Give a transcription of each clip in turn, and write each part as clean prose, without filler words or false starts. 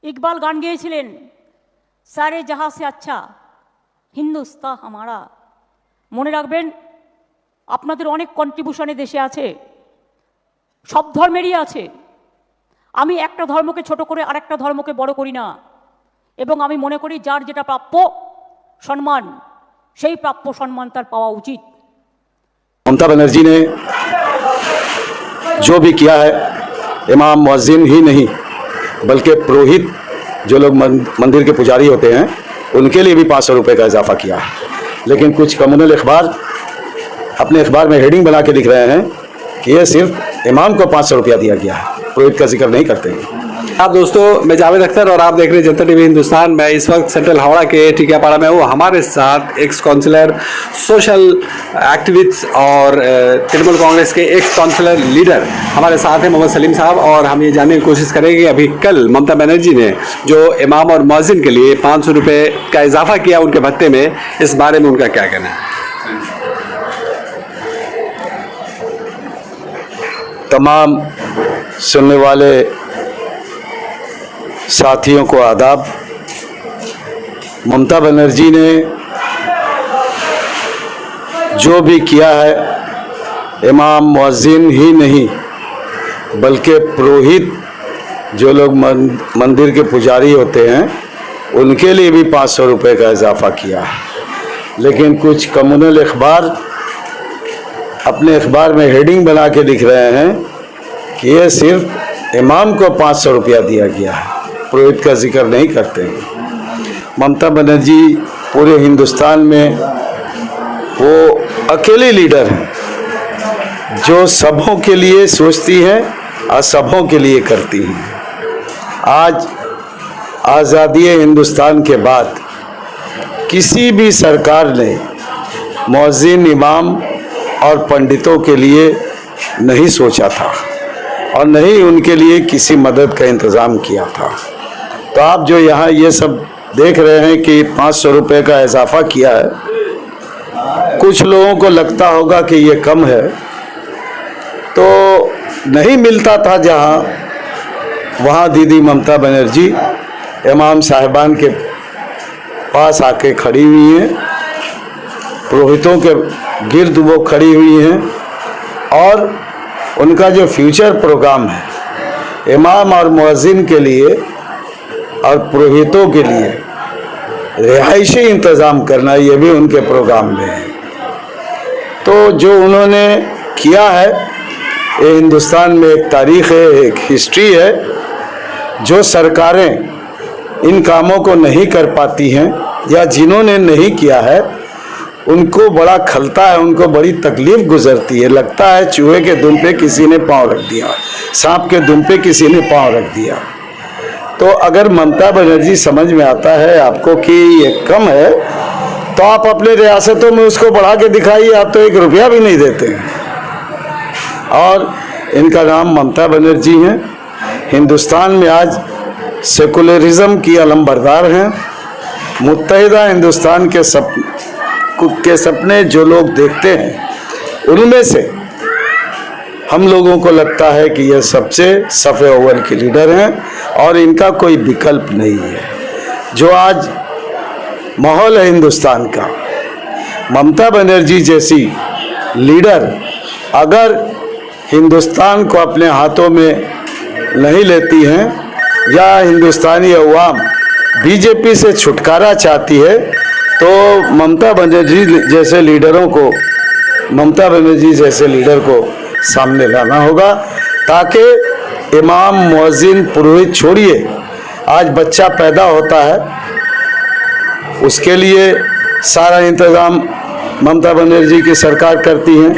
इकबाल गान गेয়েছিলেন सारे जहां से अच्छा हिंदुस्तान हमारा। মনে রাখবেন আপনাদের অনেক কন্ট্রিবিউশনে দেশে আছে, সব ধর্মেরই আছে। আমি একটা ধর্মকে ছোট করে আরেকটা ধর্মকে বড় করি না, এবং আমি মনে করি যার যেটা প্রাপ্য সম্মান সেই প্রাপ্য সম্মান তার পাওয়া উচিত। ममता बनर्जी ने जो भी किया है, इमाम मुअज्जिन ही नहीं बल्कि पुरोहित जो लोग मंदिर के पुजारी होते हैं उनके लिए भी 500 रुपये का इजाफा किया है। लेकिन कुछ कम्युनल अखबार अपने अखबार में हेडिंग बना के लिख रहे हैं कि ये सिर्फ इमाम को 500 रुपया दिया गया है, पुरोहित का जिक्र नहीं करते हैं। आप दोस्तों, मैं जावेद अख्तर और आप देख रहे हैं जनता टीवी हिंदुस्तान। मैं इस वक्त सेंट्रल हावड़ा के टिकियापाड़ा में हूँ। हमारे साथ एक्स काउंसलर, सोशल एक्टिविस्ट और तृणमूल कांग्रेस के एक्स काउंसलर लीडर हमारे साथ हैं मोहम्मद सलीम साहब, और हम ये जानने की कोशिश करेंगे कि अभी कल ममता बनर्जी ने जो इमाम और मुअज्जिन के लिए 500 रुपये का इजाफा किया उनके भत्ते में, इस बारे में उनका क्या कहना है। तमाम सुनने वाले साथियों को आदाब। ममता बनर्जी ने जो भी किया है, इमाम मुअज्जिन ही नहीं बल्कि पुरोहित जो लोग मंदिर के पुजारी होते हैं उनके लिए भी 500 रुपये का इजाफा किया है। लेकिन कुछ कम्युनल अखबार अपने अखबार में हेडिंग बना के लिख रहे हैं कि ये सिर्फ इमाम को 500 रुपया दिया गया है, पुरोहित का जिक्र नहीं करते हैं। ममता बनर्जी पूरे हिंदुस्तान में वो अकेली लीडर हैं जो सबों के लिए सोचती हैं और सबों के लिए करती हैं। आज आज़ादी हिंदुस्तान के बाद किसी भी सरकार ने मुअज्जिन, इमाम और पंडितों के लिए नहीं सोचा था और नहीं उनके लिए किसी मदद का इंतज़ाम किया था। तो आप जो यहाँ ये सब देख रहे हैं कि 500 रुपये का इजाफा किया है, कुछ लोगों को लगता होगा कि ये कम है, तो नहीं मिलता था जहाँ वहाँ दीदी ममता बनर्जी इमाम साहिबान के पास आके खड़ी हुई हैं, पुरोहितों के गिर्द वो खड़ी हुई हैं और उनका जो फ्यूचर प्रोग्राम है इमाम और मुअज्जिन के लिए और पुरोहितों के लिए रिहायशी इंतज़ाम करना, ये भी उनके प्रोग्राम में है। तो जो उन्होंने किया है, ये हिंदुस्तान में एक तारीख़ है, एक हिस्ट्री है। जो सरकारें इन कामों को नहीं कर पाती हैं या जिन्होंने नहीं किया है उनको बड़ा खलता है, उनको बड़ी तकलीफ़ गुजरती है। लगता है चूहे के दुम पे किसी ने पाँव रख दिया, सांप के दुम पे किसी ने पाँव रख दिया। तो अगर ममता बनर्जी समझ में आता है आपको कि ये कम है, तो आप अपने रियासतों में उसको बढ़ा के दिखाइए। आप तो 1 रुपया भी नहीं देते हैं। और इनका नाम ममता बनर्जी हैं। हिंदुस्तान में आज सेकुलरिज्म की अलंबरदार हैं। मुत्तहिदा हिंदुस्तान के सपने जो लोग देखते हैं उनमें से हम लोगों को लगता है कि ये सबसे सफ़े अव्वल के लीडर हैं और इनका कोई विकल्प नहीं है। जो आज माहौल है हिंदुस्तान का, ममता बनर्जी जैसी लीडर अगर हिंदुस्तान को अपने हाथों में नहीं लेती हैं या हिंदुस्तानी अवाम बीजेपी से छुटकारा चाहती है, तो ममता बनर्जी जैसे लीडर को सामने लाना होगा, ताकि इमाम, मुअज्जिन, पुरोहित छोड़िए, आज बच्चा पैदा होता है उसके लिए सारा इंतज़ाम ममता बनर्जी की सरकार करती हैं।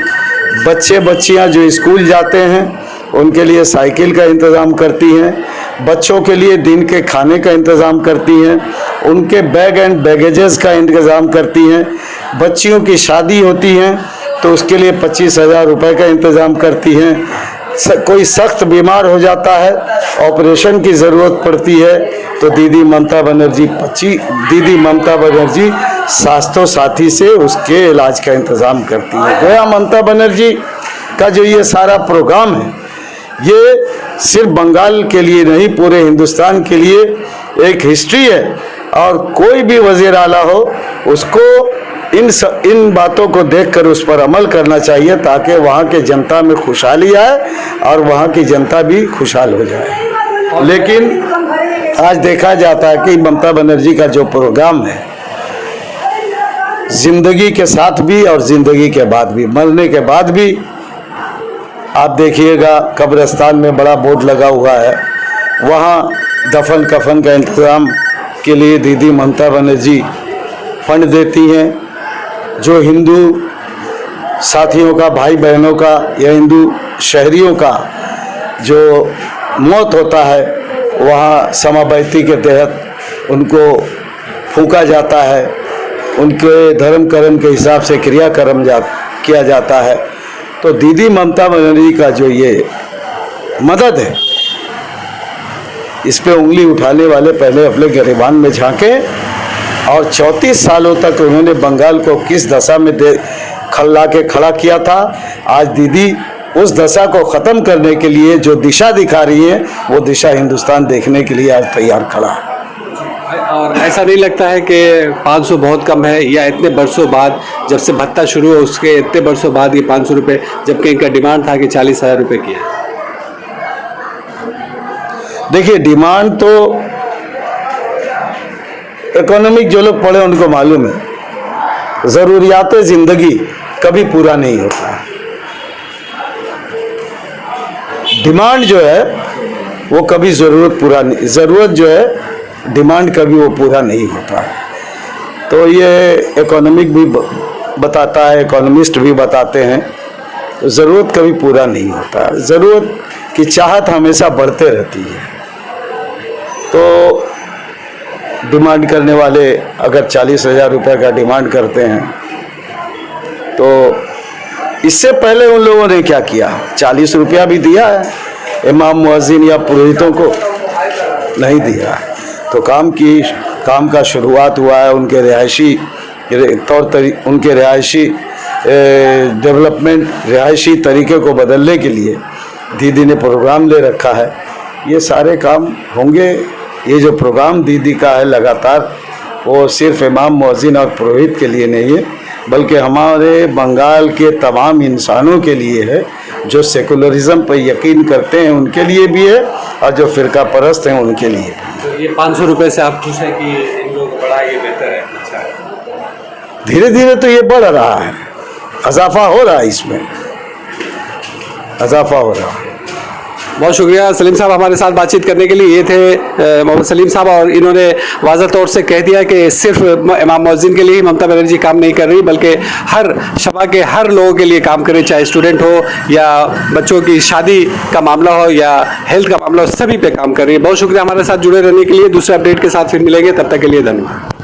बच्चियां जो स्कूल जाते हैं उनके लिए साइकिल का इंतज़ाम करती हैं, बच्चों के लिए दिन के खाने का इंतज़ाम करती हैं, उनके बैग एंड बैगेजेस का इंतज़ाम करती हैं। बच्चियों की शादी होती है तो उसके लिए 25,000 रुपये का इंतज़ाम करती हैं। कोई सख्त बीमार हो जाता है, ऑपरेशन की ज़रूरत पड़ती है, तो दीदी ममता बनर्जी स्वास्थ्य साथी से उसके इलाज का इंतज़ाम करती है। गोया ममता बनर्जी का जो ये सारा प्रोग्राम है, ये सिर्फ बंगाल के लिए नहीं, पूरे हिंदुस्तान के लिए एक हिस्ट्री है। और कोई भी वजीर आला हो, उसको इन बातों को देखकर उस पर अमल करना चाहिए, ताकि वहाँ के जनता में खुशहाली आए और वहाँ की जनता भी खुशहाल हो जाए। लेकिन आज देखा जाता है कि ममता बनर्जी का जो प्रोग्राम है, जिंदगी के साथ भी और जिंदगी के बाद भी, मरने के बाद भी, आप देखिएगा कब्रिस्तान में बड़ा बोर्ड लगा हुआ है, वहाँ दफन कफन का इंतज़ाम के लिए दीदी ममता बनर्जी फंड देती हैं। जो हिंदू साथियों का, भाई बहनों का या हिंदू शहरियों का जो मौत होता है, वहाँ समाबैती के तहत उनको फूंका जाता है, उनके धर्म कर्म के हिसाब से क्रियाक्रम किया जाता है। तो दीदी ममता बनर्जी का जो ये मदद है, इस पे उंगली उठाने वाले पहले अपने गिरेबान में झांकें। और 34 सालों तक उन्होंने बंगाल को किस दशा में खल्ला के खड़ा किया था, आज दीदी उस दशा को ख़त्म करने के लिए जो दिशा दिखा रही है, वो दिशा हिंदुस्तान देखने के लिए आज तैयार खड़ा है। और ऐसा नहीं लगता है कि 500 बहुत कम है, या इतने बरसों बाद जब से भत्ता शुरू हो उसके इतने बरसों बाद ये 500 रुपये, जबकि इनका डिमांड था कि 40,000 रुपये की है। देखिए, डिमांड तो इकोनॉमिक जो लोग पढ़े उनको मालूम है, ज़रूरियात ज़िंदगी कभी पूरा नहीं होता है। डिमांड जो है वो कभी ज़रूरत पूरा नहीं, ज़रूरत जो है डिमांड कभी वो पूरा नहीं होता है। तो ये इकोनॉमिक भी बताता है, इकोनॉमिस्ट भी बताते हैं, तो ज़रूरत कभी पूरा नहीं होता है। ज़रूरत की चाहत हमेशा बढ़ते रहती है। तो डिमांड करने वाले अगर 40,000 रुपये का डिमांड करते हैं, तो इससे पहले उन लोगों ने क्या किया, 40 रुपया भी दिया है, इमाम मुअज्जिन या पुरोहितों को नहीं दिया है। तो काम का शुरुआत हुआ है, उनके रिहायशी उनके रिहायशी डेवलपमेंट, रिहायशी तरीके को बदलने के लिए दीदी ने प्रोग्राम ले रखा है। ये सारे काम होंगे। ये जो प्रोग्राम दीदी का है लगातार, वो सिर्फ इमाम मुअज्जिन और पुरोहित के लिए नहीं है, बल्कि हमारे बंगाल के तमाम इंसानों के लिए है, जो सेकुलरिज्म पर यकीन करते हैं उनके लिए भी है, और जो फ़िरका परस्त हैं उनके लिए भी। तो ये 500 रुपये से आप खुश हैं कि इन लोगों को बढ़ा, ये बेहतर है, अच्छा है? धीरे धीरे तो ये बढ़ रहा है, इजाफा हो रहा है, इसमें इजाफा हो रहा है। बहुत शुक्रिया सलीम साहब हमारे साथ बातचीत करने के लिए। ये थे मोहम्मद सलीम साहब, और इन्होंने वाज़ह तौर से कह दिया कि सिर्फ इमाम मुअज्जिन के लिए ही ममता बनर्जी काम नहीं कर रही, बल्कि हर शबा के हर लोगों के लिए काम करे, चाहे स्टूडेंट हो या बच्चों की शादी का मामला हो या हेल्थ का मामला हो, सभी पे काम कर रही है। बहुत शुक्रिया हमारे साथ जुड़े रहने के लिए। दूसरे अपडेट के साथ फिर मिलेंगे, तब तक के लिए धन्यवाद।